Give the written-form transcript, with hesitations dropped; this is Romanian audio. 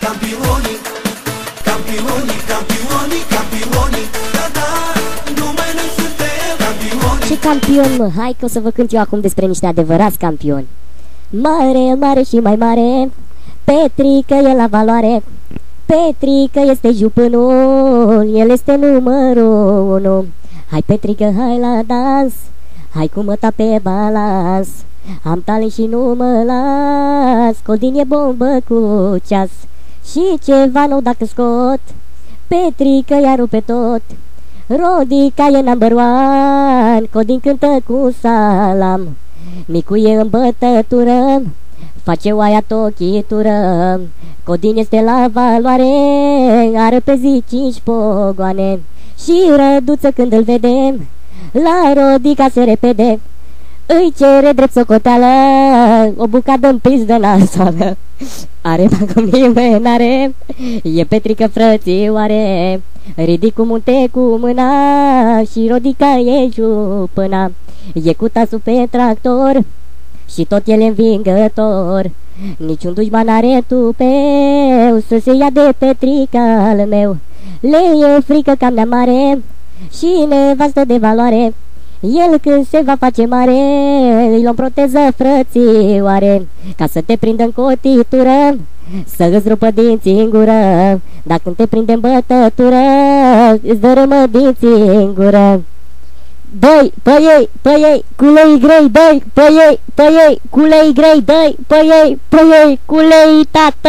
campionii, campionii, campionii, campionii, da, da, numai noi suntem campionii. Ce campion, mă? Hai că o să vă cânt eu acum despre niște adevărați campioni. Mare, mare și mai mare, Petrică e la valoare. Petrică este jupânul, el este numărul 1. Hai Petrică, hai la dans, hai cu măta pe balans. Am talent și nu mă las, Codin e bombă cu ceas. Și ceva nou dacă scot, Petrică i-a rupe tot. Rodica e number one, Codin cântă cu salam. Micu e în bătătură, face oaia tochitură. Codin este la valoare, are pe zi 5 pogoane. Și Răduță când îl vedem, la Rodica se repede. Îi cere drept socoteală, o bucată în pizdă nasoală. Are acum nimeni, e Petrică frățioare. Ridic cu munte cu mâna și Rodica e jupâna. E cu tasul pe tractor și tot el e învingător. Niciun dușman are tupeu să se ia de Petrica al meu. Le e frică cam nea mare și nevastă de valoare. El când se va face mare îi luăm proteză frățioare, ca să te prindă în cotitură, să îți rupă dinții în gură. Dacă când te prinde în bătătură, îți dărâmă dinții în gură. Dă-i pe ei, cu lei grei, dă-i pe ei, cu lei grei, dă-i pe ei, cu lei, tată!